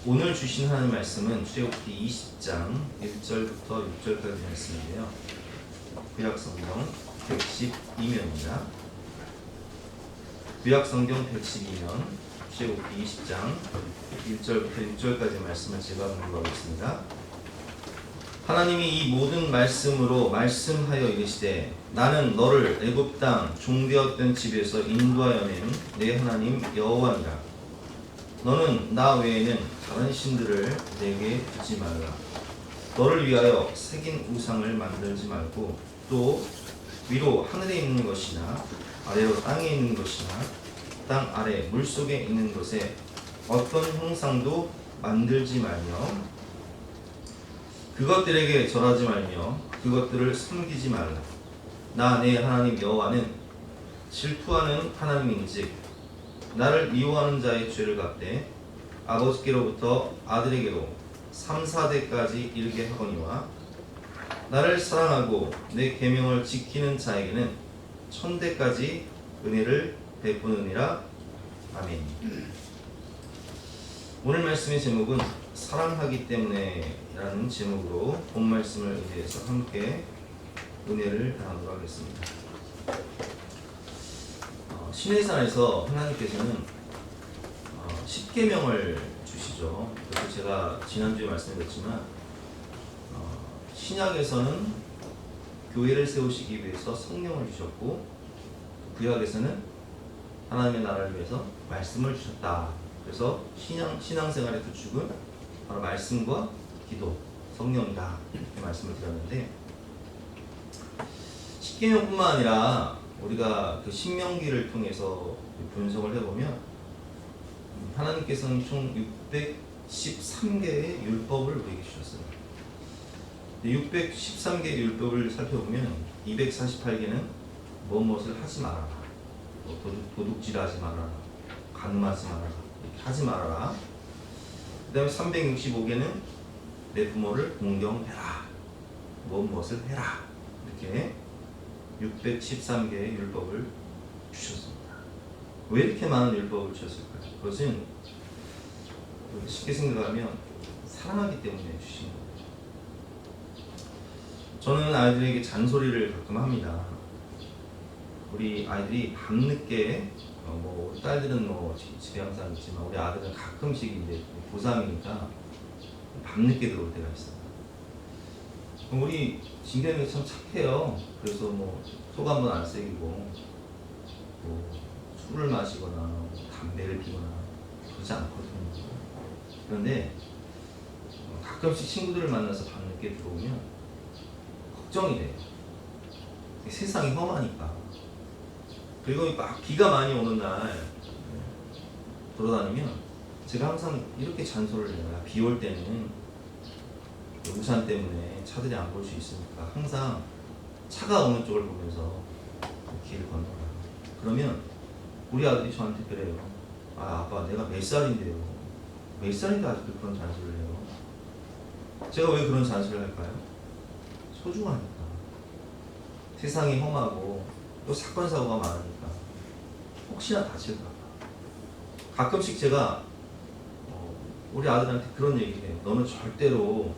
오늘 주신 하나님 말씀은 출애굽기 20장 1절부터 6절까지 말씀인데요. 구약성경 112면입니다. 구약성경 112면 출애굽기 20장 1절부터 6절까지 말씀을 제가 공부하겠습니다. 하나님이 이 모든 말씀으로 말씀하여 이르시되 나는 너를 애굽 땅 종되었던 집에서 인도하여 낸 내 하나님 여호와니라. 너는 나 외에는 다른 신들을 내게 두지 말라. 너를 위하여 새긴 우상을 만들지 말고 또 위로 하늘에 있는 것이나 아래로 땅에 있는 것이나 땅 아래 물속에 있는 것에 어떤 형상도 만들지 말며 그것들에게 절하지 말며 그것들을 섬기지 말라. 나 내 하나님 여호와는 질투하는 하나님인즉 나를 미워하는 자의 죄를 갚되 아버지께로부터 아들에게로 3, 4대까지 이르게 하거니와 나를 사랑하고 내 계명을 지키는 자에게는 1000대까지 은혜를 베푸느니라. 아멘. 오늘 말씀의 제목은 사랑하기 때문에 라는 제목으로 본 말씀을 의지해서 함께 은혜를 나누도록 하겠습니다. 시내산에서 하나님께서는 10계명을 주시죠. 그래서 제가 지난주에 말씀드렸지만 신약에서는 교회를 세우시기 위해서 성령을 주셨고 구약에서는 하나님의 나라를 위해서 말씀을 주셨다. 그래서 신앙생활의 구축은 바로 말씀과 기도, 성령이다. 이렇게 말씀을 드렸는데 10계명뿐만 아니라 우리가 그 신명기를 통해서 분석을 해보면 하나님께서는 총 613개의 율법을 우리에게 주셨어요. 613개의 율법을 살펴보면 248개는 무엇을 하지 말아라, 도둑질하지 말아라, 간음하지 말아라, 하지 말아라. 그 다음에 365개는 내 부모를 공경해라, 무엇을 해라, 이렇게 613개의 율법을 주셨습니다. 왜 이렇게 많은 율법을 주셨을까요? 그것은 쉽게 생각하면 사랑하기 때문에 주신 거예요. 저는 아이들에게 잔소리를 가끔 합니다. 우리 아이들이 밤늦게 우리 딸들은 집에 항상 있지만 우리 아들은 가끔씩인데 고3이니까 밤늦게 들어올 때가 있어요. 우리 진경이가 참 착해요. 그래서 소감은 안 새기고 술을 마시거나 담배를 피거나 그러지 않거든요. 그런데 가끔씩 친구들을 만나서 밤늦게 들어오면 걱정이 돼요. 세상이 험하니까. 그리고 막 비가 많이 오는 날 돌아다니면 제가 항상 이렇게 잔소리를 해요. 비 올 때는 우산 때문에 차들이 안 볼 수 있으니까 항상 차가 오는 쪽을 보면서 길을 건너라. 그러면 우리 아들이 저한테 그래요. 아빠 내가 몇 살인데요. 몇 살인데 아직도 그런 잔소리를 해요. 제가 왜 그런 잔소리를 할까요? 소중하니까. 세상이 험하고 또 사건 사고가 많으니까 혹시나 다칠까 봐. 가끔씩 제가 우리 아들한테 그런 얘기를 해요. 너는 절대로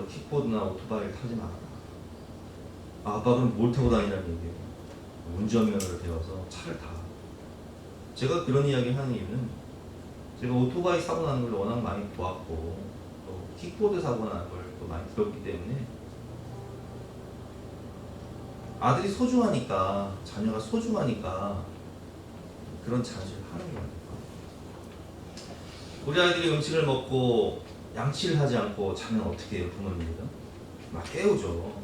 킥보드나 오토바이를 타지 마라. 아빠 그럼 뭘 타고 다니라는 얘기예요. 운전면허를 배워서 차를 타. 제가 그런 이야기를 하는 이유는 제가 오토바이 사고 나는 걸 워낙 많이 보았고 또 킥보드 사고 나는 걸 또 많이 들었기 때문에 아들이 소중하니까, 자녀가 소중하니까 그런 잔소리를 하는 거예요. 우리 아이들이 음식을 먹고 양치를 하지 않고 자면 어떻게 해요? 부모님들은 막 깨우죠.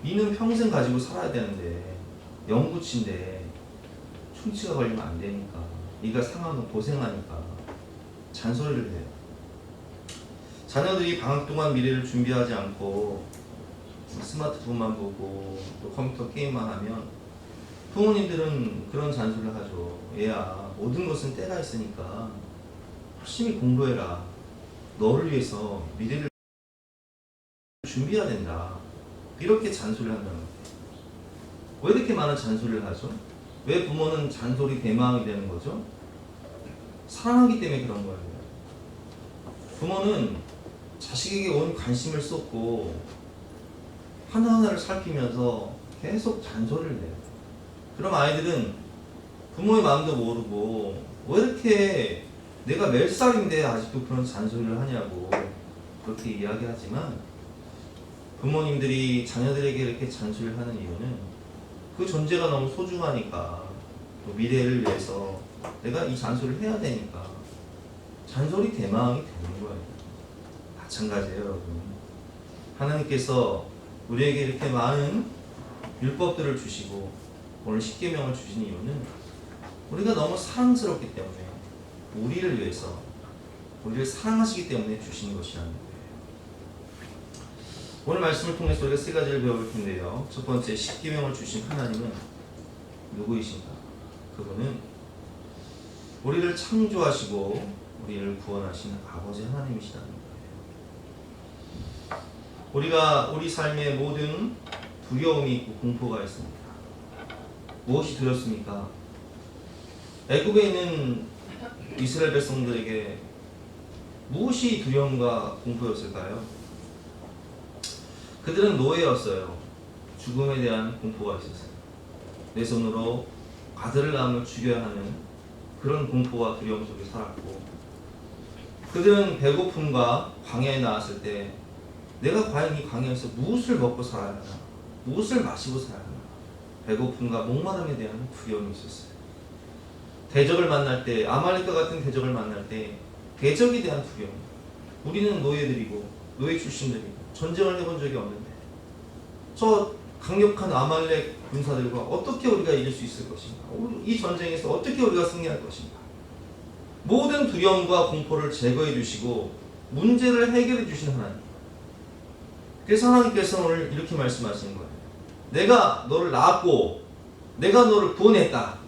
이는 평생 가지고 살아야 되는데 영구치인데 충치가 걸리면 안 되니까, 이가 상하고 고생하니까 잔소리를 해요. 자녀들이 방학 동안 미래를 준비하지 않고 스마트폰만 보고 또 컴퓨터 게임만 하면 부모님들은 그런 잔소리를 하죠. 얘야, 모든 것은 때가 있으니까 열심히 공부해라. 너를 위해서 미래를 준비해야 된다. 이렇게 잔소리를 한다는 거예요. 왜 이렇게 많은 잔소리를 하죠? 왜 부모는 잔소리 대마왕이 되는 거죠? 사랑하기 때문에 그런 거예요. 부모는 자식에게 온 관심을 쏟고 하나하나를 살피면서 계속 잔소리를 해요. 그럼 아이들은 부모의 마음도 모르고 왜 이렇게 내가 몇 살인데 아직도 그런 잔소리를 하냐고 그렇게 이야기하지만, 부모님들이 자녀들에게 이렇게 잔소리를 하는 이유는 그 존재가 너무 소중하니까, 또 미래를 위해서 내가 이 잔소리를 해야 되니까 잔소리 대망이 되는 거예요. 마찬가지예요, 여러분. 하나님께서 우리에게 이렇게 많은 율법들을 주시고 오늘 십계명을 주신 이유는 우리가 너무 사랑스럽기 때문에, 우리를 위해서, 우리를 사랑하시기 때문에 주시는 것이라는 거예요. 오늘 말씀을 통해서 우리가 세 가지를 배워볼 텐데요. 첫 번째, 십계명을 주신 하나님은 누구이신가? 그분은 우리를 창조하시고 우리를 구원하시는 아버지 하나님이시라는 거예요. 우리가 우리 삶에 모든 두려움이 있고 공포가 있습니다. 무엇이 두렵습니까? 애굽에 있는 이스라엘 백성들에게 무엇이 두려움과 공포였을까요? 그들은 노예였어요. 죽음에 대한 공포가 있었어요. 내 손으로 아들을 낳으면 죽여야 하는 그런 공포와 두려움 속에 살았고, 그들은 배고픔과 광야에 나왔을 때 내가 과연 이 광야에서 무엇을 먹고 살아야 하나, 무엇을 마시고 살아야 하나, 배고픔과 목마름에 대한 두려움이 있었어요. 대적을 만날 때, 아말렉과 같은 대적을 만날 때 대적에 대한 두려움. 우리는 노예들이고 노예 출신들이고 전쟁을 해본 적이 없는데 저 강력한 아말렉 군사들과 어떻게 우리가 이길 수 있을 것인가, 이 전쟁에서 어떻게 우리가 승리할 것인가. 모든 두려움과 공포를 제거해 주시고 문제를 해결해 주시는 하나님. 그래서 하나님께서 오늘 이렇게 말씀하시는 거예요. 내가 너를 낳았고 내가 너를 구원했다.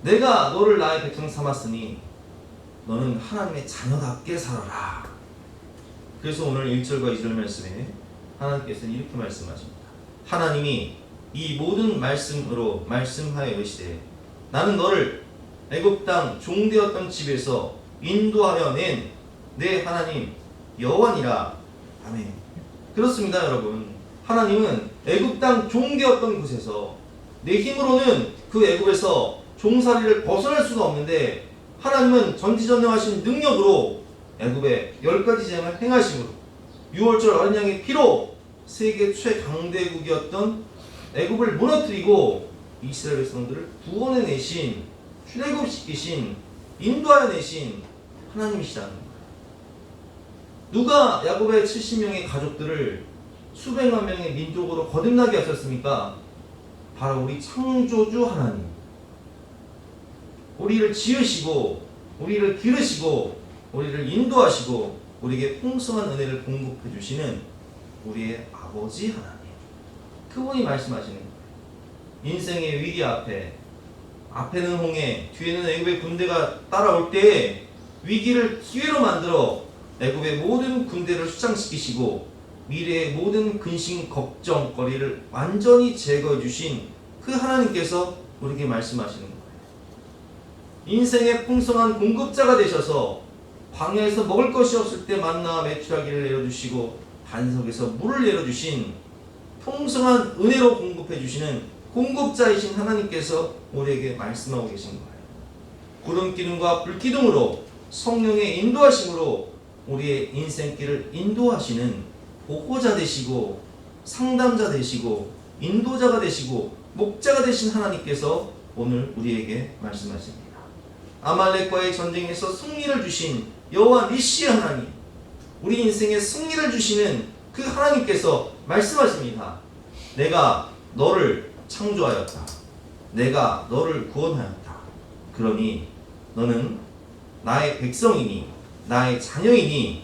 내가 너를 나의 백성 삼았으니 너는 하나님의 자녀답게 살아라. 그래서 오늘 1절과 2절 말씀에 하나님께서는 이렇게 말씀하십니다. 하나님이 이 모든 말씀으로 말씀하여 이르시되 나는 너를 애굽 땅 종되었던 집에서 인도하여 낸 내 하나님 여호와니라. 아멘. 그렇습니다, 여러분. 하나님은 애굽 땅 종되었던 곳에서, 내 힘으로는 그 애굽에서 종살이를 벗어날 수가 없는데, 하나님은 전지전능하신 능력으로 애굽의 10가지 재앙을 행하심으로, 6월절 어린 양의 피로 세계 최강대국이었던 애굽을 무너뜨리고 이스라엘 백성들을 구원해내신, 출애굽시키신, 인도하여내신 하나님이시라는 거예요. 누가 야곱의 70명의 가족들을 수백만 명의 민족으로 거듭나게 하셨습니까? 바로 우리 창조주 하나님. 우리를 지으시고 우리를 기르시고 우리를 인도하시고 우리에게 풍성한 은혜를 공급해 주시는 우리의 아버지 하나님. 그분이 말씀하시는 거예요. 인생의 위기 앞에는 홍해, 뒤에는 애굽의 군대가 따라올 때 위기를 기회로 만들어 애굽의 모든 군대를 수장시키시고 미래의 모든 근심 걱정거리를 완전히 제거해 주신 그 하나님께서 우리에게 말씀하시는 거예요. 인생의 풍성한 공급자가 되셔서 광야에서 먹을 것이 없을 때 만나와 메추라기를 내려주시고 반석에서 물을 내려주신, 풍성한 은혜로 공급해 주시는 공급자이신 하나님께서 우리에게 말씀하고 계신 거예요. 구름기둥과 불기둥으로 성령의 인도하심으로 우리의 인생길을 인도하시는 보호자 되시고 상담자 되시고 인도자가 되시고 목자가 되신 하나님께서 오늘 우리에게 말씀하십니다. 아말렉과의 전쟁에서 승리를 주신 여호와 니시 하나님, 우리 인생에 승리를 주시는 그 하나님께서 말씀하십니다. 내가 너를 창조하였다. 내가 너를 구원하였다. 그러니 너는 나의 백성이니 나의 자녀이니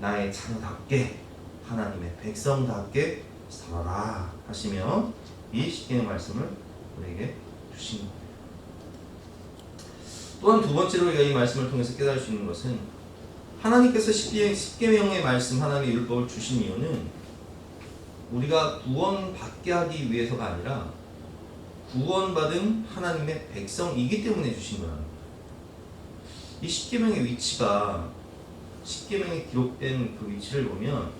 나의 자녀답게 하나님의 백성답게 살아라 하시며 이 십계명 말씀을 우리에게 주신 겁니다. 또한 두 번째로 우리가 이 말씀을 통해서 깨달을 수 있는 것은, 하나님께서 십계명의 말씀, 하나님의 율법을 주신 이유는 우리가 구원받게 하기 위해서가 아니라 구원받은 하나님의 백성이기 때문에 주신 거예요. 이 십계명의 위치가 십계명에 기록된 그 위치를 보면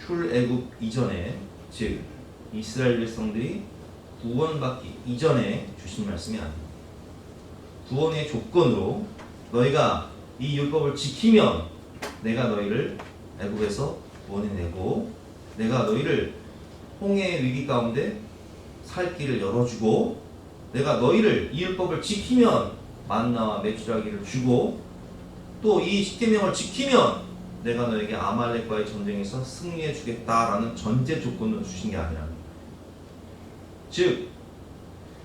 출애굽 이전에, 즉 이스라엘 백성들이 구원받기 이전에 주신 말씀이 아닙니다. 구원의 조건으로 너희가 이 율법을 지키면 내가 너희를 애굽에서 구원해내고 내가 너희를 홍해의 위기 가운데 살 길을 열어주고 내가 너희를 이 율법을 지키면 만나와 메추라기를 주고 또 이 십계명을 지키면 내가 너에게 아말렉과의 전쟁에서 승리해 주겠다라는 전제 조건으로 주신 게 아니라, 즉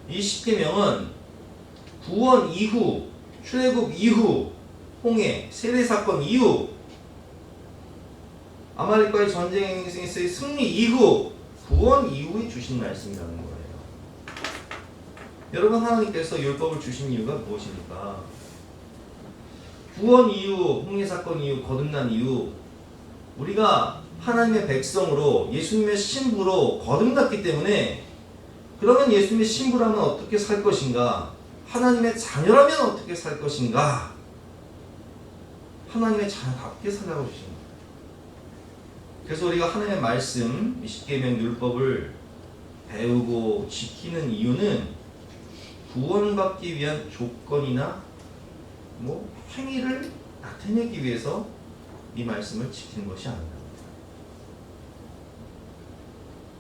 이 십계명은 구원 이후, 출애굽 이후, 홍해 세례 사건 이후, 아말렉과의 전쟁에서의 승리 이후, 구원 이후에 주신 말씀이라는 거예요. 여러분, 하나님께서 율법을 주신 이유가 무엇입니까? 구원 이후, 홍해 사건 이후, 거듭난 이후 우리가 하나님의 백성으로 예수님의 신부로 거듭났기 때문에, 그러면 예수님의 신부라면 어떻게 살 것인가? 하나님의 자녀라면 어떻게 살 것인가? 하나님의 자녀답게 살라고 주신 거예요. 그래서 우리가 하나님의 말씀, 십계명 율법을 배우고 지키는 이유는 구원받기 위한 조건이나 행위를 나타내기 위해서 이 말씀을 지키는 것이 아니다.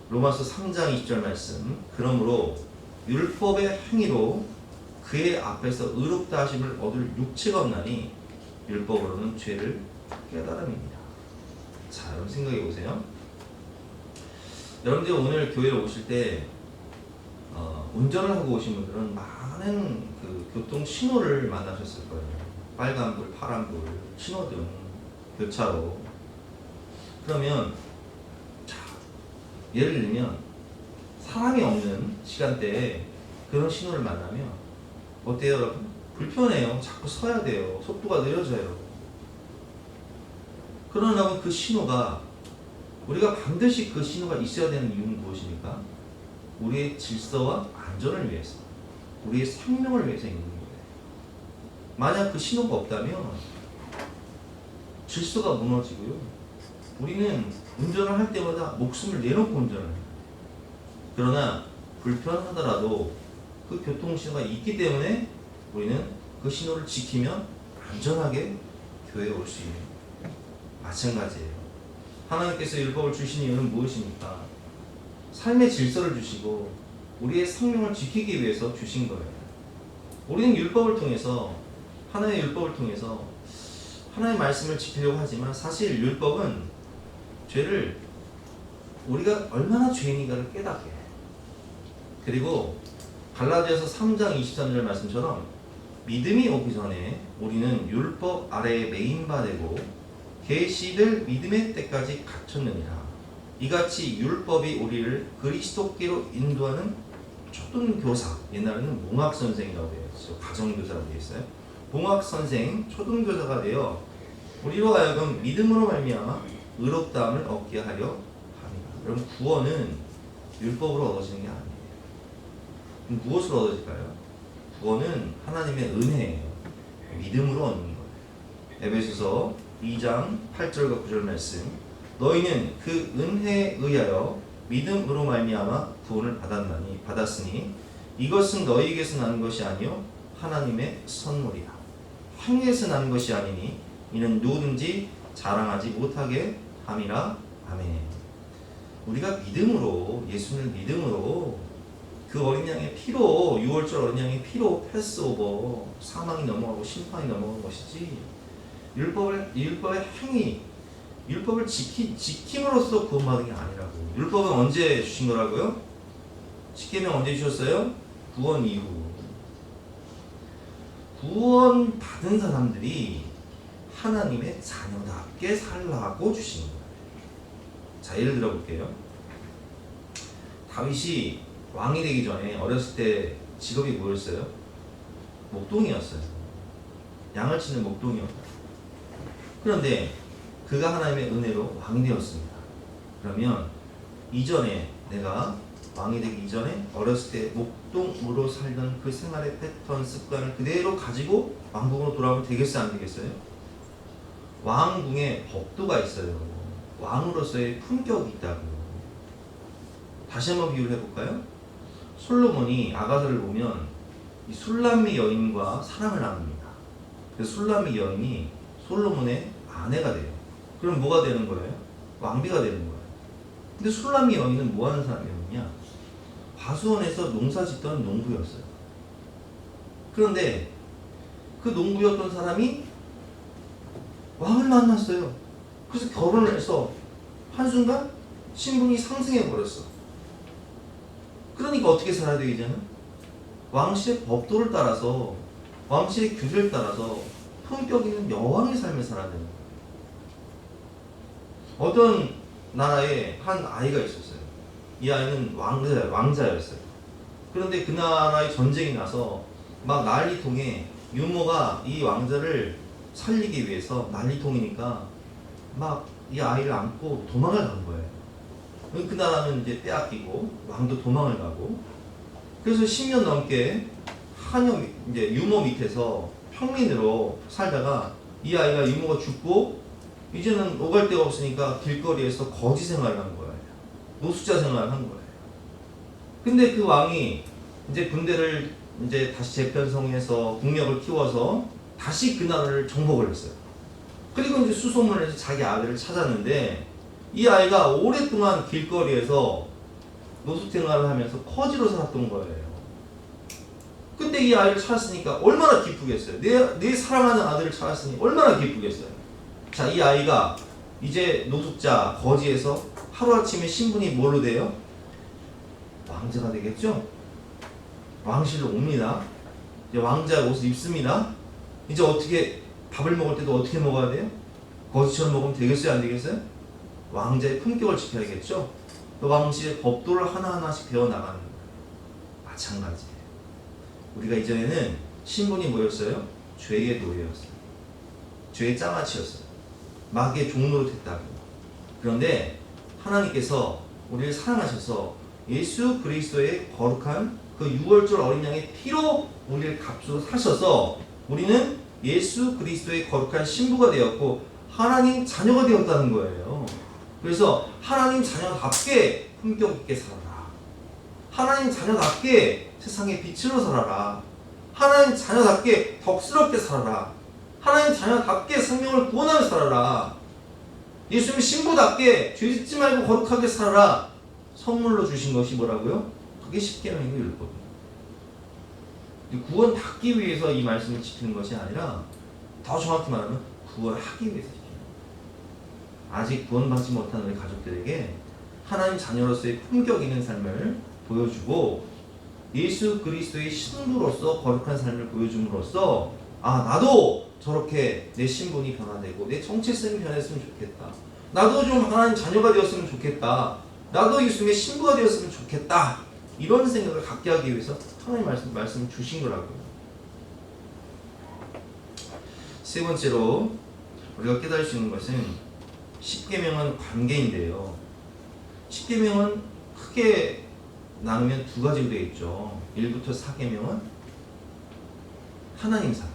로마서 3장 20절 말씀, 그러므로 율법의 행위로 그의 앞에서 의롭다 하심을 얻을 육체가 없나니 율법으로는 죄를 깨달음입니다. 자, 여러분 생각해 보세요. 여러분들 오늘 교회에 오실 때 운전을 하고 오신 분들은 많은 그 교통 신호를 만나셨을 거예요. 빨간불, 파란불, 신호등, 교차로. 그러면 예를 들면 사람이 없는 시간대에 그런 신호를 만나면 어때요, 여러분? 불편해요. 자꾸 서야 돼요. 속도가 느려져요. 그러나 그 신호가, 우리가 반드시 그 신호가 있어야 되는 이유는 무엇입니까? 우리의 질서와 안전을 위해서, 우리의 생명을 위해서 있는 거예요. 만약 그 신호가 없다면 질서가 무너지고요. 우리는 운전을 할 때마다 목숨을 내놓고 운전을 해요. 그러나 불편하더라도 그 교통신호가 있기 때문에 우리는 그 신호를 지키면 안전하게 교회에 올 수 있는 거예요. 마찬가지예요. 하나님께서 율법을 주신 이유는 무엇입니까? 삶의 질서를 주시고 우리의 생명을 지키기 위해서 주신 거예요. 우리는 율법을 통해서, 하나의 율법을 통해서 하나의 말씀을 지키려고 하지만 사실 율법은 죄를, 우리가 얼마나 죄인인가를 깨닫게 해요. 그리고 갈라디아서 3장 23절 말씀처럼 믿음이 오기 전에 우리는 율법 아래에 매인바 되고 계시를 믿음의 때까지 갖췄느니라. 이같이 율법이 우리를 그리스도께로 인도하는 초등교사, 옛날에는 몽학선생이라고 되어 있어요. 가정교사라고 되어 있어요. 몽학선생, 초등교사가 되어 우리로 하여금 믿음으로 말미암아 의롭다함을 얻게 하려 합니다. 여러분, 구원은 율법으로 얻어지는 게 아니에요. 그럼 무엇으로 얻어질까요? 구원은 하나님의 은혜예요. 믿음으로 얻는 거예요. 에베소서 2장 8절과 9절 말씀, 너희는 그 은혜에 의하여 믿음으로 말미암아 구원을 받았으니 이것은 너희에게서 나는 것이 아니요 하나님의 선물이라. 행위에서 나는 것이 아니니 이는 누구든지 자랑하지 못하게 함이라. 아멘. 우리가 믿음으로, 예수를 믿음으로, 그 어린 양의 피로, 6월절 어린 양의 피로 패스오버, 사망이 넘어가고 심판이 넘어간 것이지, 율법의 행위, 율법을 지킴으로써 구원받은 게 아니라고. 율법은 언제 주신 거라고요? 십계명 언제 주셨어요? 구원 이후. 구원 받은 사람들이 하나님의 자녀답게 살라고 주신 거예요. 자, 예를 들어 볼게요. 다윗이 왕이 되기 전에 어렸을 때 직업이 뭐였어요? 목동이었어요. 양을 치는 목동이었다. 그런데 그가 하나님의 은혜로 왕이 되었습니다. 그러면 이전에, 내가 왕이 되기 이전에 어렸을 때 목동으로 살던 그 생활의 패턴, 습관을 그대로 가지고 왕국으로 돌아오면 되겠어요, 안 되겠어요? 왕궁에 법도가 있어요. 왕으로서의 품격이 있다고요. 다시 한번 비유를 해볼까요? 솔로몬이 아가서를 보면 이 술람미 여인과 사랑을 나눕니다. 그래서 술람미 여인이 솔로몬의 아내가 돼요. 그럼 뭐가 되는 거예요? 왕비가 되는 거예요. 근데 술람미 여인은 뭐 하는 사람이었냐? 과수원에서 농사 짓던 농부였어요. 그런데 그 농부였던 사람이 왕을 만났어요. 그래서 결혼을 해서 한순간 신분이 상승해 버렸어. 그러니까 어떻게 살아야 되겠냐면 왕실의 법도를 따라서, 왕실의 규례를 따라서 품격 있는 여왕의 삶을 살아야 되는 거예요. 어떤 나라에 한 아이가 있었어요. 이 아이는 왕자였어요. 그런데 그 나라의 전쟁이 나서 막 난리통에 유모가 이 왕자를 살리기 위해서 난리통이니까 막 이 아이를 안고 도망을 간 거예요. 그 나라는 이제 빼앗기고 왕도 도망을 가고, 그래서 10년 넘게 한여 이제 유모 밑에서 평민으로 살다가 이 아이가 유모가 죽고 이제는 오갈 데가 없으니까 길거리에서 거지 생활을 한 거예요. 노숙자 생활을 한 거예요. 근데 그 왕이 이제 군대를 이제 다시 재편성해서 국력을 키워서 다시 그 나라를 정복을 했어요. 그리고 이제 수소문을 해서 자기 아들을 찾았는데 이 아이가 오랫동안 길거리에서 노숙 생활을 하면서 거지로 살았던 거예요. 근데 이 아이를 찾았으니까 얼마나 기쁘겠어요. 내 사랑하는 아들을 찾았으니 얼마나 기쁘겠어요. 자, 이 아이가 이제 노숙자 거지에서 하루아침에 신분이 뭘로 돼요? 왕자가 되겠죠? 왕실로 옵니다. 이제 왕자 옷을 입습니다. 이제 어떻게 밥을 먹을 때도 어떻게 먹어야 돼요? 거지처럼 먹으면 되겠어요? 안 되겠어요? 왕자의 품격을 지켜야겠죠? 또 왕실의 법도를 하나하나씩 배워나가는 거예요. 마찬가지예요. 우리가 이전에는 신분이 뭐였어요? 죄의 노예였어요. 죄의 장아찌였어요. 마귀의 종로로 됐다고. 그런데 하나님께서 우리를 사랑하셔서 예수 그리스도의 거룩한 그 6월절 어린 양의 피로 우리를 값으로 사셔서 우리는 예수 그리스도의 거룩한 신부가 되었고 하나님 자녀가 되었다는 거예요. 그래서 하나님 자녀답게 품격 있게 살아라. 하나님 자녀답게 세상의 빛으로 살아라. 하나님 자녀답게 덕스럽게 살아라. 하나님 자녀답게 생명을 구원하며 살아라. 예수님의 신부답게 죄 짓지 말고 거룩하게 살아라. 선물로 주신 것이 뭐라고요? 그게 십계명이고 율법이에요. 구원 받기 위해서 이 말씀을 지키는 것이 아니라 더 정확히 말하면 구원하기 위해서 지키는 거예요. 아직 구원받지 못한 우리 가족들에게 하나님 자녀로서의 품격 있는 삶을 보여주고 예수 그리스도의 신부로서 거룩한 삶을 보여줌으로써 아, 나도 저렇게 내 신분이 변화되고 내 정체성이 변했으면 좋겠다. 나도 좀 하나님 자녀가 되었으면 좋겠다. 나도 예수님의 신부가 되었으면 좋겠다. 이런 생각을 갖게 하기 위해서 하나님 말씀을 주신 거라고요. 세 번째로 우리가 깨달을 수 있는 것은 십계명은 관계인데요. 십계명은 크게 나누면 두 가지로 되어 있죠. 1부터 4계명은 하나님 사랑,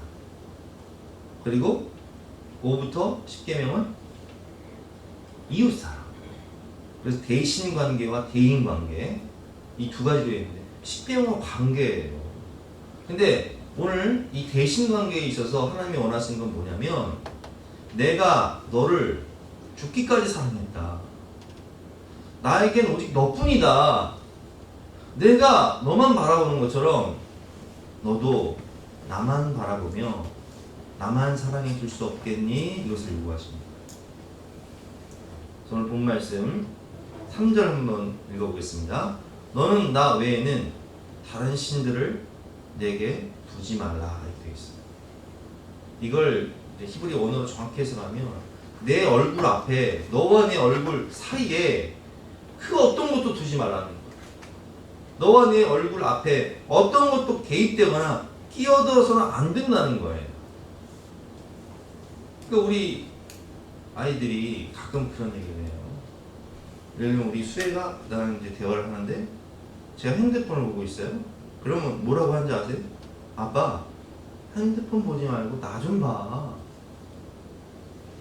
그리고 5부터 10계명은 이웃 사랑. 그래서 대신 관계와 대인 관계, 이 두 가지로 있는데 10계명은 관계예요. 근데 오늘 이 대신 관계에 있어서 하나님이 원하시는 건 뭐냐면 내가 너를 죽기까지 사랑했다. 나에겐 오직 너뿐이다. 내가 너만 바라보는 것처럼 너도 나만 바라보며 나만 사랑해 줄 수 없겠니? 이것을 요구하십니다. 오늘 본 말씀 3절 한번 읽어보겠습니다. 너는 나 외에는 다른 신들을 내게 두지 말라 이렇게 되어 있습니다. 이걸 히브리 원어로 정확히 해석하면 내 얼굴 앞에 너와 내 얼굴 사이에 그 어떤 것도 두지 말라는 거예요. 너와 내 얼굴 앞에 어떤 것도 개입되거나 끼어들어서는 안 된다는 거예요. 그러니까 우리 아이들이 가끔 그런 얘기를 해요. 예를 들면 우리 수혜가 나랑 이제 대화를 하는데 제가 핸드폰을 보고 있어요. 그러면 뭐라고 하는지 아세요? 아빠, 핸드폰 보지 말고 나 좀 봐.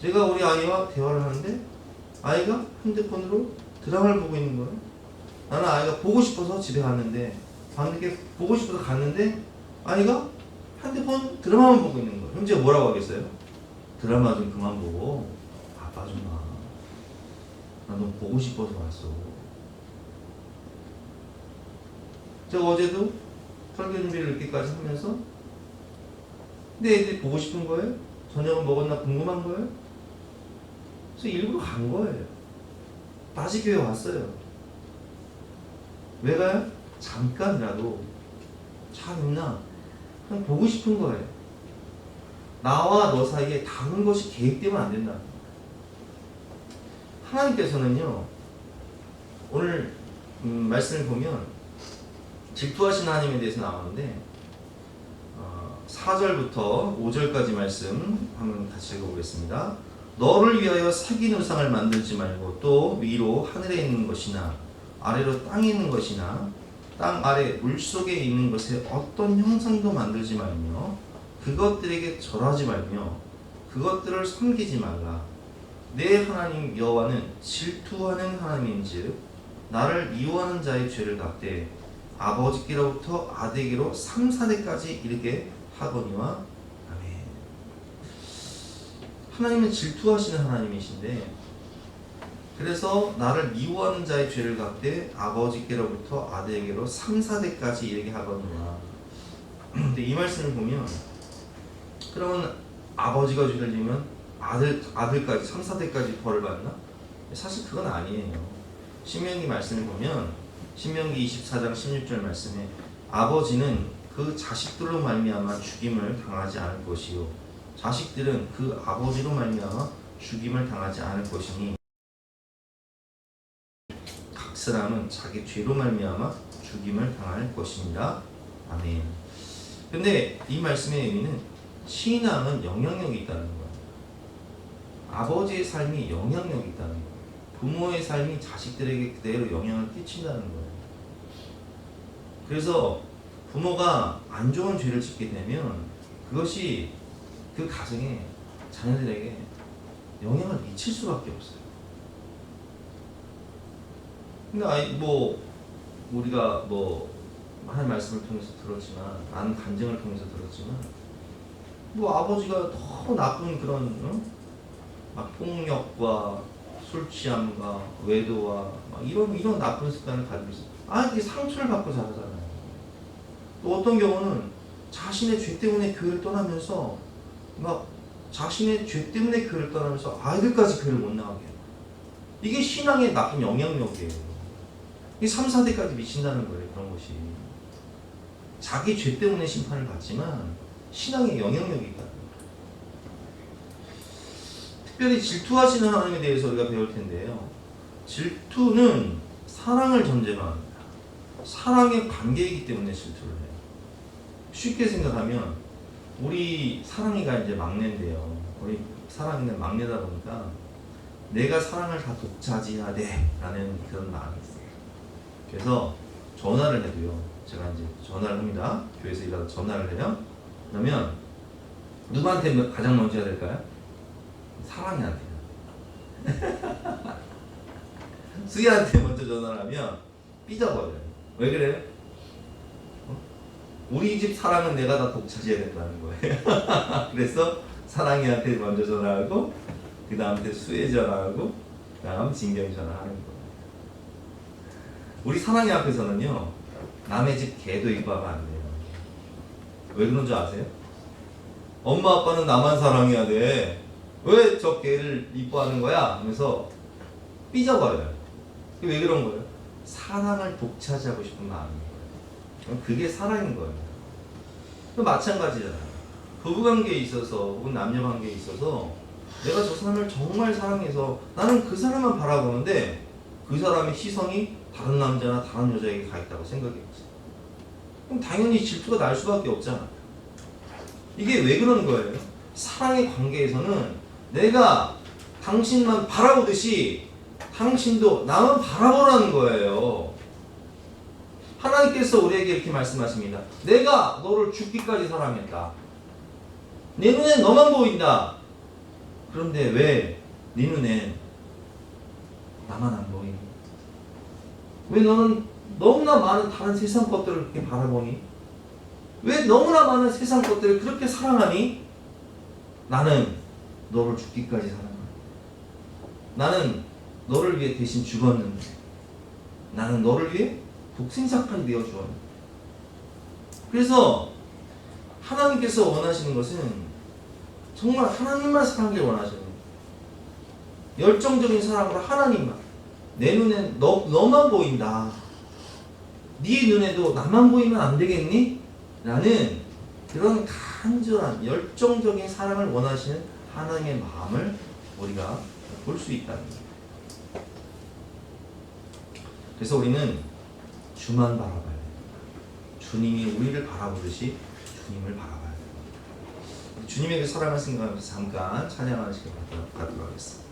제가 우리 아이와 대화를 하는데 아이가 핸드폰으로 드라마를 보고 있는 거예요. 나는 아이가 보고 싶어서 집에 갔는데 밤늦게 보고 싶어서 갔는데 아이가 핸드폰 드라마만 보고 있는 거예요. 그럼 제가 뭐라고 하겠어요? 드라마 좀 그만 보고 아빠 좀 와. 나 너 보고 싶어서 왔어. 제가 어제도 설교 준비를 늦게까지 하면서 근데 애들이 보고 싶은 거예요? 저녁은 먹었나 궁금한 거예요? 그래서 일부러 간 거예요. 다시 교회 왔어요. 왜 가요? 잠깐이라도 차 있나? 그냥 보고 싶은 거예요. 나와 너 사이에 다른 것이 개입되면 안 된다. 하나님께서는요, 오늘 말씀을 보면 질투하신 하나님에 대해서 나오는데 4절부터 5절까지 말씀 한번 같이 읽어보겠습니다. 너를 위하여 새긴 우상을 만들지 말고 또 위로 하늘에 있는 것이나 아래로 땅에 있는 것이나 땅 아래 물속에 있는 것에 어떤 형상도 만들지 말며 그것들에게 절하지 말며 그것들을 섬기지 말라. 내 하나님 여호와는 질투하는 하나님인즉 나를 미워하는 자의 죄를 갚되 아버지께로부터 아들에게로 3, 4대까지 이르게 하거니와. 아멘. 하나님은 질투하시는 하나님이신데 그래서 나를 미워하는 자의 죄를 갚되 아버지께로부터 아들에게로 3, 4대까지 이르게 하거니와. 근데 이 말씀을 보면 그러면 아버지가 죄를 지으면 아들까지 3, 4대까지 벌을 받나? 사실 그건 아니에요. 신명기 말씀을 보면 신명기 24장 16절 말씀에 아버지는 그 자식들로 말미암아 죽임을 당하지 않을 것이요 자식들은 그 아버지로 말미암아 죽임을 당하지 않을 것이니 각 사람은 자기 죄로 말미암아 죽임을 당할 것입니다. 아멘. 근데 이 말씀의 의미는 신앙은 영향력이 있다는 거예요. 아버지의 삶이 영향력이 있다는 거예요. 부모의 삶이 자식들에게 그대로 영향을 끼친다는 거예요. 그래서 부모가 안 좋은 죄를 짓게 되면 그것이 그 가정에 자녀들에게 영향을 미칠 수밖에 없어요. 근데 우리가 하나님 말씀을 통해서 들었지만 많은 간증을 통해서 들었지만 아버지가 더 나쁜 그런 막 폭력과 술 취함과 외도와 이런 나쁜 습관을 가지고 있어요. 아이들이 상처를 받고 자라잖아요. 또 어떤 경우는 자신의 죄 때문에 교회를 떠나면서 아이들까지 교회를 못 나가게 해요. 이게 신앙의 나쁜 영향력이에요. 이게 3, 4대까지 미친다는 거예요. 그런 것이 자기 죄 때문에 심판을 받지만 신앙의 영향력이 있다. 특별히 질투하시는 하나님에 대해서 우리가 배울 텐데요. 질투는 사랑을 전제로 합니다. 사랑의 관계이기 때문에 질투를 해요. 쉽게 생각하면 우리 사랑이가 이제 막내인데요. 우리 사랑이는 막내다 보니까 내가 사랑을 다 독차지해야 돼 라는 그런 마음이 있어요. 그래서 전화를 해도요. 제가 이제 전화를 합니다. 교회에서 일하다 전화를 해요. 그러면 누구한테 가장 먼저 해야 될까요? 사랑이한테. 수희한테 먼저 전화를 하면 삐져버려요. 왜 그래요? 우리 집 사랑은 내가 다 독차지해야 된다는 거예요. 그래서 사랑이한테 먼저 전화하고 그 다음에 수혜 전화하고 그 다음 진경이 전화하는 거예요. 우리 사랑이 앞에서는요. 남의 집 개도 이뻐하면 안 돼요. 왜 그런 줄 아세요? 엄마 아빠는 나만 사랑해야 돼. 왜 저 개를 이뻐하는 거야? 하면서 삐져버려요. 왜 그런 거예요? 사랑을 독차지하고 싶은 마음인 거예요. 그게 사랑인 거예요. 마찬가지잖아요. 부부관계에 있어서 혹은 남녀관계에 있어서 내가 저 사람을 정말 사랑해서 나는 그 사람만 바라보는데 그 사람의 시선이 다른 남자나 다른 여자에게 가 있다고 생각해보세요. 그럼 당연히 질투가 날 수밖에 없잖아요. 이게 왜 그런 거예요? 사랑의 관계에서는 내가 당신만 바라보듯이 당신도 나만 바라보라는 거예요. 하나님께서 우리에게 이렇게 말씀하십니다. 내가 너를 죽기까지 사랑했다. 내 눈에 너만 보인다. 그런데 왜 네 눈엔 나만 안 보이니? 왜 너는 너무나 많은 다른 세상 것들을 그렇게 바라보니? 왜 너무나 많은 세상 것들을 그렇게 사랑하니? 나는 너를 죽기까지 사랑한다. 나는 너를 위해 대신 죽었는데, 나는 너를 위해 독생자까지 되어 주었는데. 그래서 하나님께서 원하시는 것은 정말 하나님만 사랑하길 원하시는 거예요. 열정적인 사랑으로 하나님만. 내 눈엔 너만 보인다. 네 눈에도 나만 보이면 안 되겠니? 라는 그런 간절한 열정적인 사랑을 원하시는 하나님의 마음을 우리가 볼 수 있다는 거예요. 그래서 우리는 주만 바라봐야 돼요. 주님이 우리를 바라보듯이 주님을 바라봐야 돼요. 주님의 그 사랑을 생각하면서 잠깐 찬양하는 시간 갖도록 하겠습니다.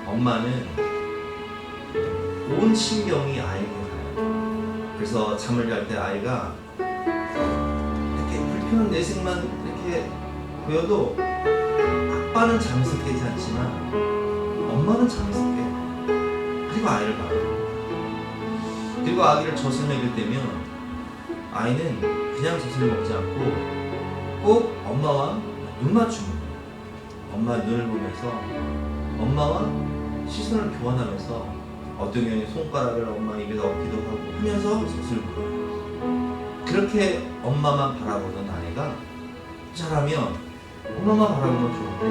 엄마는 온 신경이 아이에게 가요. 그래서 잠을 잘 때 아이가 이렇게 불편한 내색만 이렇게 보여도 아빠는 잠에서 깨지 않지만 엄마는 잠에서 깨요. 그리고 아이를 봐요. 그리고 아기를 젖을 먹일 때면 아이는 그냥 젖을 먹지 않고 꼭 엄마와 눈 맞춤을 해요. 엄마 눈을 보면서 엄마와 시선을 교환하면서 어떤 경우에 손가락을 엄마 입에다 얹기도 하고 하면서 젖을 먹어요. 그렇게 엄마만 바라보던 아이가 자라면 엄마만 바라보면 좋은데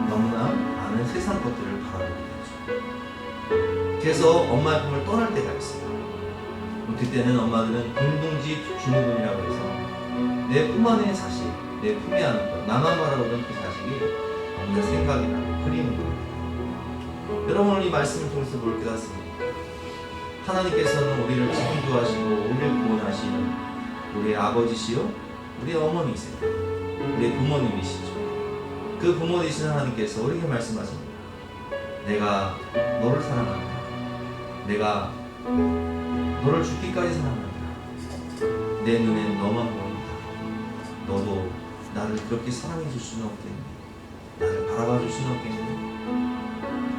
너무나 많은 세상 것들을 바라보게 되죠. 그래서 엄마의 품을 떠날 때가 있어요. 그때는 엄마들은 공동지 주무군이라고 해서 내 품 안의 자식, 내 품에 안은 것, 나만 바라보던 그 자식이 너무나 생각이 나고 그리움이 나요. 여러분 오늘 이 말씀을 통해서 뭘 깨닫습니까? 하나님께서는 우리를 창조하시고 우리를 구원하시는 우리의 아버지시요 우리의 어머니이세요. 우리의 부모님이시죠. 그 부모 되시는 하나님께서 우리에게 말씀하십니다. 내가 너를 사랑한다. 내가 너를 죽기까지 사랑한다. 내 눈엔 너만 보인다. 너도 나를 그렇게 사랑해 줄 수는 없겠니? 나를 바라봐 줄 수는 없겠니?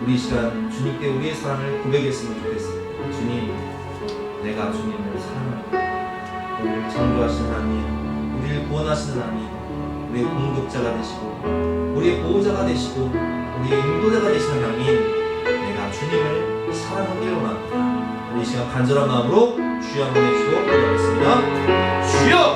우리 이 시간 주님께 우리의 사랑을 고백했으면 좋겠습니다. 주님, 내가 주님을 사랑합니다. 우리를 창조하신 하나님, 우리를 구원하시는 하나님, 우리의 공급자가 되시고 우리의 보호자가 되시고 우리의 인도자가 되시는 하나님, 내가 주님을 사랑하기를 원합니다. 우리 이 시간 간절한 마음으로 주여 한번 해주시고 기도하겠습니다. 주여!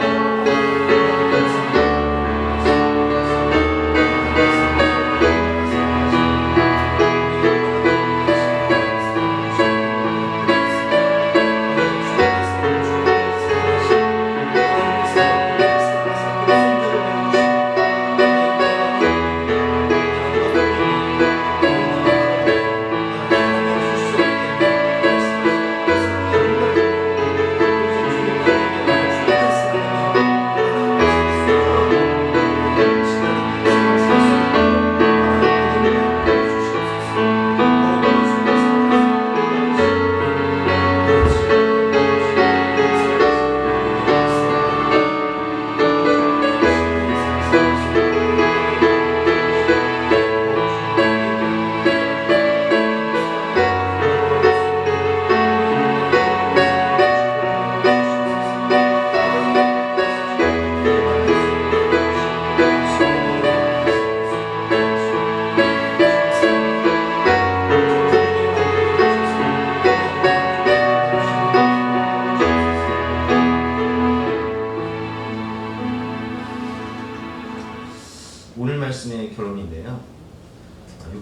오늘 말씀의 결론인데요.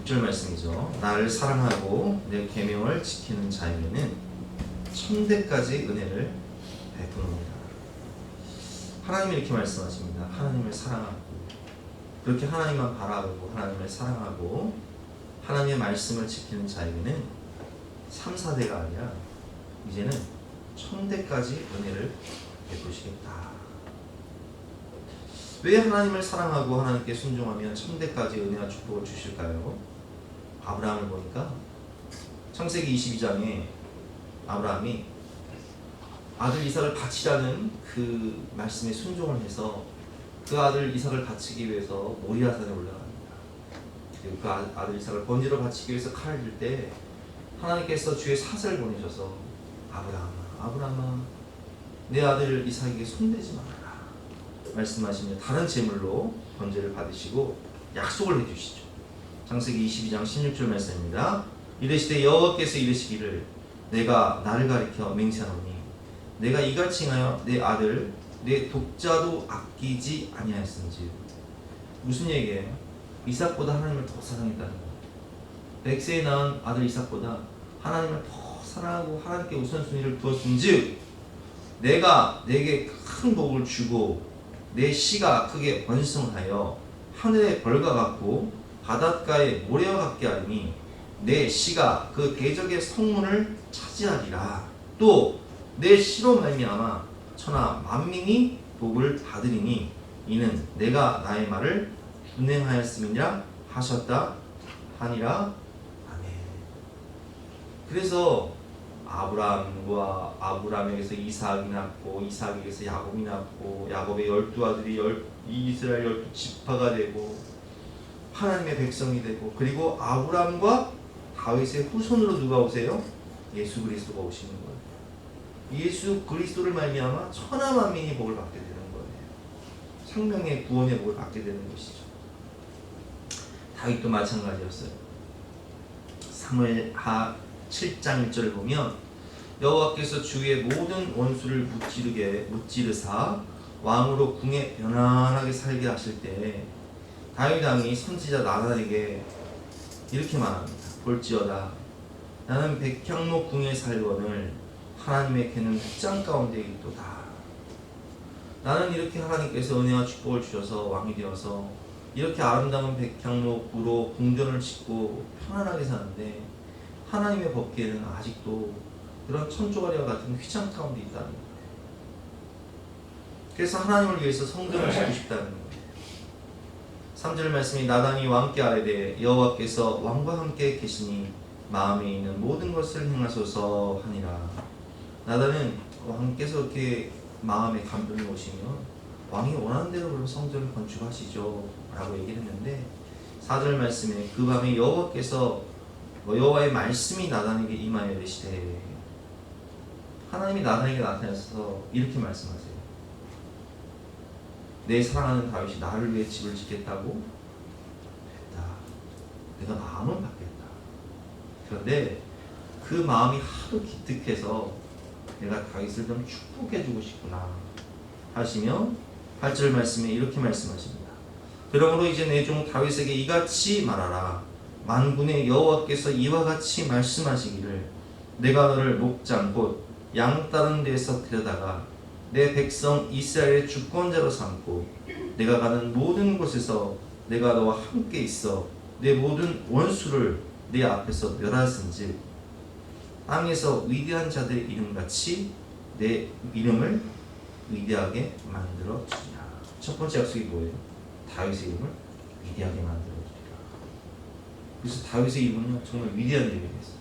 6절 말씀이죠. 나를 사랑하고 내 계명을 지키는 자에게는 천대까지 은혜를 베푸느니라. 하나님이 이렇게 말씀하십니다. 하나님을 사랑하고 그렇게 하나님만 바라보고 하나님을 사랑하고 하나님의 말씀을 지키는 자에게는 3, 4대가 아니라 이제는 천대까지 은혜를 베푸시겠다. 왜 하나님을 사랑하고 하나님께 순종하면 천대까지 은혜와 축복을 주실까요? 아브라함을 보니까 창세기 22장에 아브라함이 아들 이삭을 바치라는 그 말씀에 순종을 해서 그 아들 이삭을 바치기 위해서 모리아산에 올라갑니다. 그리고 그 아들 이삭을 번제로 바치기 위해서 칼을 들 때 하나님께서 주의 사자를 보내셔서 아브라함아 내 아들 이삭에게 손대지 말아라 말씀하시며 다른 제물로 번제를 받으시고 약속을 해주시죠. 창세기 22장 16절 말씀입니다. 이르시되 여호와께서 이르시기를 내가 나를 가리켜 맹세하노니 내가 이같이 행하여 내 아들 내 독자도 아끼지 아니하였은지. 무슨 얘기예요? 이삭보다 하나님을 더 사랑했다는 거예요. 백세에 낳은 아들 이삭보다 하나님을 더 사랑하고 하나님께 우선순위를 두었은즉 내가 내게 큰 복을 주고 내 씨가 크게 번성하여 하늘의 벌과 같고 바닷가의 모래와 같게 하리니 내 씨가 그 대적의 성문을 차지하리라. 또 내 씨로 말미암아 천하 만민이 복을 받으리니 이는 내가 나의 말을 준행하였음이니라 하셨다 하니라. 아멘. 그래서 아브라함에게서 이삭이 낳고 이삭에게서 야곱이 낳고 야곱의 12아들이 이스라엘 12지파가 되고 하나님의 백성이 되고 그리고 아브라함과 다윗의 후손으로 누가 오세요? 예수 그리스도가 오시는 거예요. 예수 그리스도를 말미암아 천하 만민이 복을 받게 되는 거예요. 생명의 구원의 복을 받게 되는 것이죠. 다윗도 마찬가지였어요. 사무엘하 7장 1절을 보면 여호와께서 주의 모든 원수를 무찌르사 왕으로 궁에 편안하게 살게 하실 때 다윗 왕이 선지자 나단에게 이렇게 말합니다. 볼지어다 나는 백향로 궁에 살거늘 하나님의 개는 흑장 가운데 있도다. 나는 이렇게 하나님께서 은혜와 축복을 주셔서 왕이 되어서 이렇게 아름다운 백향목으로 궁전을 짓고 편안하게 사는데 하나님의 법궤는 아직도 그런 천조가리와 같은 휘장 가운데 있다는 거예요. 그래서 하나님을 위해서 성전을 짓고 싶다는 거예요. 3절 말씀이 나단이 왕께 아뢰되 여호와께서 왕과 함께 계시니 마음에 있는 모든 것을 행하소서 하니라. 나단은 왕께서 이렇게 마음에 감동이 오시면 왕이 원하는 대로 그런 성전을 건축하시죠 라고 얘기를 했는데 4절 말씀에 그 밤에 여호와께서 여호와의 말씀이 나단에게 임하여 이르시되 하나님이 나단에게 나타나서 이렇게 말씀하세요. 내 사랑하는 다윗이 나를 위해 집을 짓겠다고 했다. 내가 마음은 받겠다. 그런데 그 마음이 하도 기특해서 내가 다윗을 좀 축복해주고 싶구나 하시며 8절 말씀에 이렇게 말씀하십니다. 그러므로 이제 내 종 다윗에게 이같이 말하라. 만군의 여호와께서 이와 같이 말씀하시기를 내가 너를 목장 곧 양 따른 데에서 데려다가 내 백성 이스라엘의 주권자로 삼고 내가 가는 모든 곳에서 내가 너와 함께 있어 내 모든 원수를 내 앞에서 멸하신즉 땅에서 위대한 자들의 이름같이 내 이름을 위대하게 만들어 주리라. 첫 번째 약속이 뭐예요? 다윗의 이름을 위대하게 만들어 주리라. 그래서 다윗의 이름은 정말 위대한 이름이 됐어요.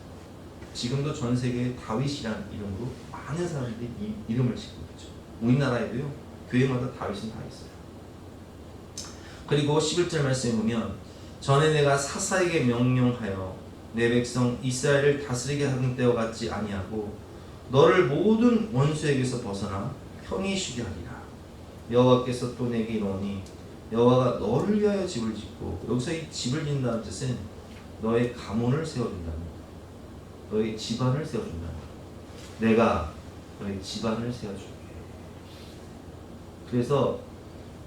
지금도 전 세계에 다윗이라는 이름으로 많은 사람들이 이 이름을 짓고 있죠. 우리나라에도요 교회마다 다윗은 다 있어요. 그리고 11절 말씀에 보면 전에 내가 사사에게 명령하여 내 백성 이스라엘을 다스리게 하는 때와 같지 아니하고 너를 모든 원수에게서 벗어나 편히 쉬게 하리라. 여호와께서 또 내게 이르노니 여호와가 너를 위하여 집을 짓고 여기서 이 집을 짓는다는 뜻은 너의 가문을 세워준다는 거예요. 너의 집안을 세워준다는 거예요. 내가 너의 집안을 세워줄게. 그래서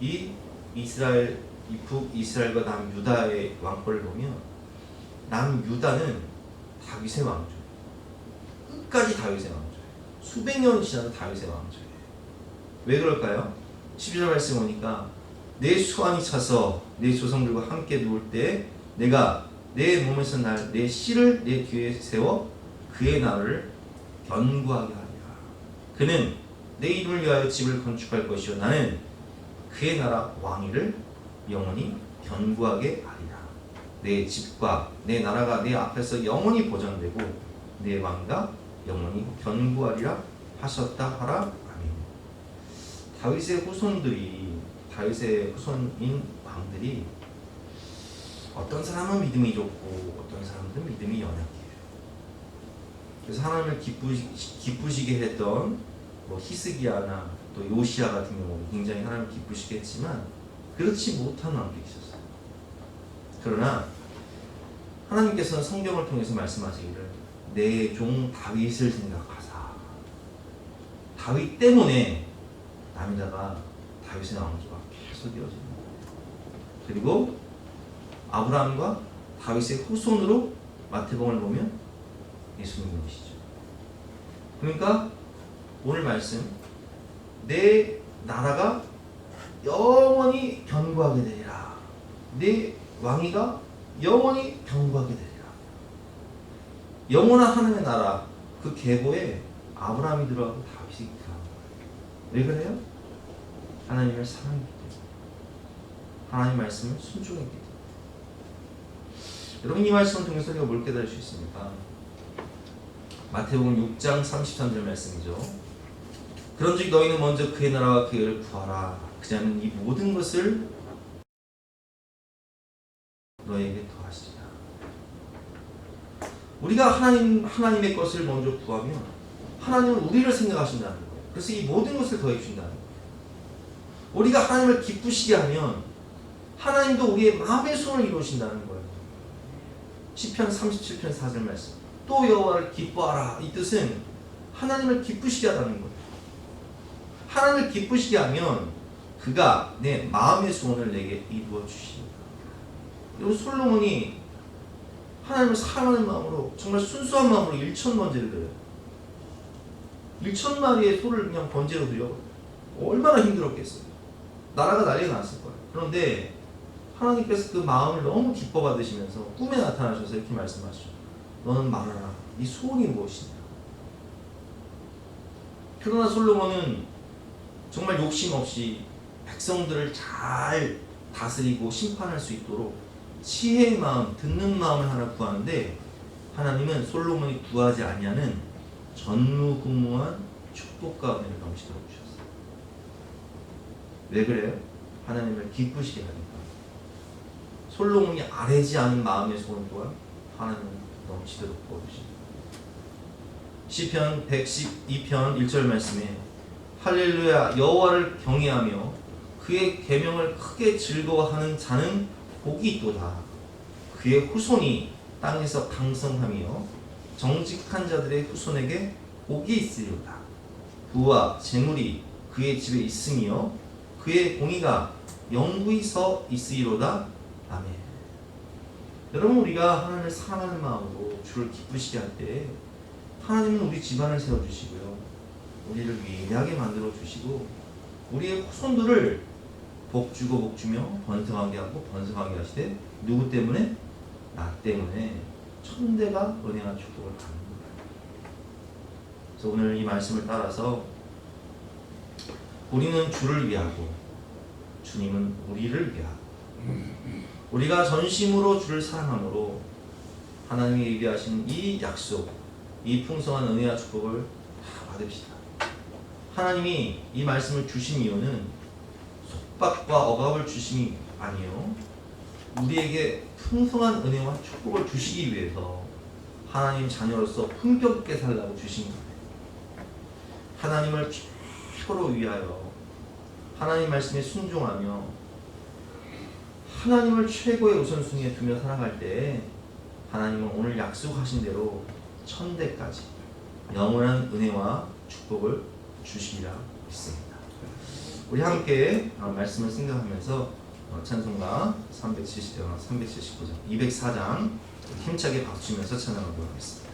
이 이스라엘, 이 북이스라엘과 남유다의 왕권을 보면 남유다는 다윗의 왕조예요. 끝까지 다윗의 왕조예요. 수백 년이 지나도 다윗의 왕조예요. 왜 그럴까요? 12절 말씀 보니까 내 수완이 차서 내 조상들과 함께 누울 때 내가 내 몸에서 날 내 씨를 내 뒤에 세워 그의 나라를 견고하게 하리라. 그는 내 이름을 위하여 집을 건축할 것이요 나는 그의 나라 왕위를 영원히 견고하게 하리라. 내 집과 내 나라가 내 앞에서 영원히 보존되고 내 왕가 영원히 견고하리라 하셨다 하라. 아멘. 다윗의 후손인 왕들이 어떤 사람은 믿음이 좋고 어떤 사람들은 믿음이 연약해요. 그래서 하나님을 기쁘시게 했던 히스기야나 또 요시야 같은 경우는 굉장히 하나님을 기쁘시게 했지만 그렇지 못한 왕들이 있었어요. 그러나 하나님께서는 성경을 통해서 말씀하시기를 내 종 다윗을 생각하사 다윗 때문에 남자가 다윗의 왕조가 계속 이어지는 거예요. 그리고 아브라함과 다윗의 후손으로 마태복음을 보면 예수님이시죠. 그러니까 오늘 말씀 내 나라가 영원히 견고하게 되리라. 내 왕위가 영원히 견고하게 되리라. 영원한 하나님의 나라 그 계보에 아브라함이 들어가고 다윗이 들어간 거예요. 왜 그래요? 하나님을 사랑했기 때문에. 하나님 말씀을 순종했기 때문에. 여러분 이 말씀을 통해서 우리가 뭘 깨달을 수 있습니까? 마태복음 6장 33절 말씀이죠. 그런즉 너희는 먼저 그의 나라와 그의 의를 구하라. 그자는 이 모든 것을 너에게 더하시리라. 우리가 하나님의 것을 먼저 구하면 하나님은 우리를 생각하신다는 거예요. 그래서 이 모든 것을 더해 준다는 거예요. 우리가 하나님을 기쁘시게 하면 하나님도 우리의 마음의 소원을 이루신다는 거예요. 시편 37편 4절 말씀. 또 여호와를 기뻐하라. 이 뜻은 하나님을 기쁘시게 하라는 거예요. 하나님을 기쁘시게 하면 그가 내 마음의 소원을 내게 이루어 주십니다. 여러분 솔로몬이 하나님을 사랑하는 마음으로 정말 순수한 마음으로 1,000번제를 드려요. 1,000마리의 소를 그냥 번제로 드려. 얼마나 힘들었겠어요. 나라가 난리가 났을 거예요. 그런데 하나님께서 그 마음을 너무 기뻐 받으시면서 꿈에 나타나셔서 이렇게 말씀하시죠. 너는 말하라. 이 소원이 무엇이냐. 그러나 솔로몬은 정말 욕심 없이 백성들을 잘 다스리고 심판할 수 있도록 지혜의 마음, 듣는 마음을 하나 구하는데 하나님은 솔로몬이 구하지 아니하는 전무후무한 축복과 은혜를 넘치도록 주셨어요. 왜 그래요? 하나님을 기쁘시게 하니까. 솔로몬이 아뢰지 않은 마음의 소원 또한 하나님은 넘치도록 부어주십니다. 시편 112편 1절 말씀에 할렐루야 여호와를 경외하며 그의 계명을 크게 즐거워하는 자는 복이 있도다. 그의 후손이 땅에서 강성하며 정직한 자들의 후손에게 복이 있으리로다. 부와 재물이 그의 집에 있으며 그의 공의가 영구히 서 있으리로다. 아멘. 여러분, 우리가 하나님을 사랑하는 마음으로 주를 기쁘시게 할 때 하나님은 우리 집안을 세워주시고요, 우리를 위대하게 만들어 주시고 우리의 후손들을 복주고 복주며 번성하게 하고 번성하게 하시되 누구 때문에? 나 때문에 천대가 은혜와 축복을 받는 거예요. 그래서 오늘 이 말씀을 따라서 우리는 주를 위하고 주님은 우리를 위하고 우리가 전심으로 주를 사랑함으로 하나님이 예비하신 이 약속, 이 풍성한 은혜와 축복을 다 받읍시다. 하나님이 이 말씀을 주신 이유는 속박과 억압을 주심이 아니요, 우리에게 풍성한 은혜와 축복을 주시기 위해서 하나님 자녀로서 품격 있게 살라고 주신 거예요. 하나님을 최고로 위하여 하나님 말씀에 순종하며 하나님을 최고의 우선순위에 두며 살아갈 때 하나님은 오늘 약속하신 대로 천대까지 영원한 은혜와 축복을 주시리라 믿습니다. 우리 함께 말씀을 생각하면서 찬송가 379장, 204장 힘차게 박수치면서 찬양하도록 하겠습니다.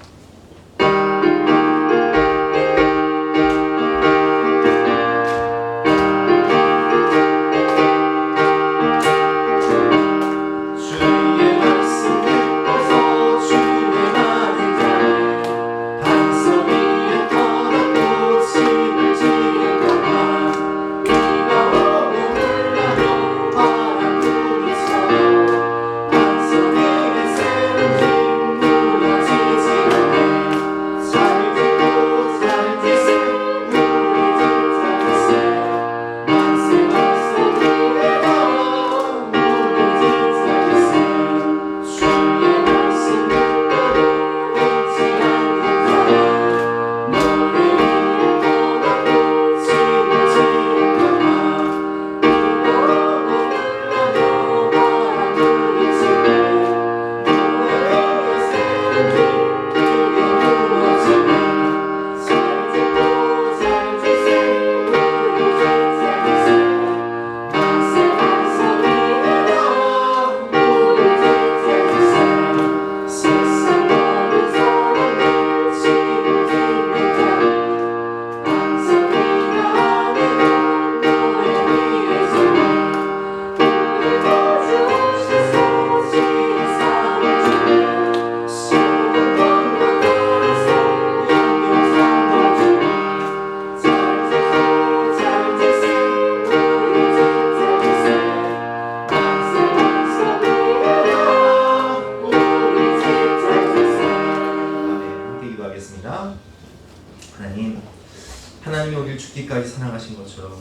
하나님이 우리를 죽기까지 사랑하신 것처럼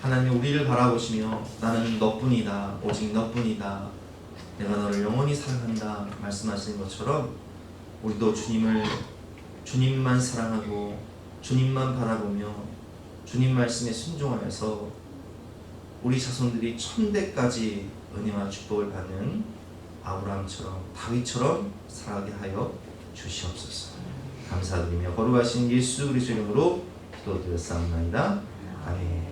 하나님이 우리를 바라보시며 나는 너뿐이다, 오직 너뿐이다, 내가 너를 영원히 사랑한다 말씀하시는 것처럼 우리도 주님만 사랑하고 주님만 바라보며 주님 말씀에 순종하여서 우리 자손들이 천대까지 은혜와 축복을 받는 아브라함처럼 다윗처럼 살아가게 하여 주시옵소서. 감사드리며 거룩하신 예수 그리스도 이름으로 기도드렸사옵나이다. 아멘.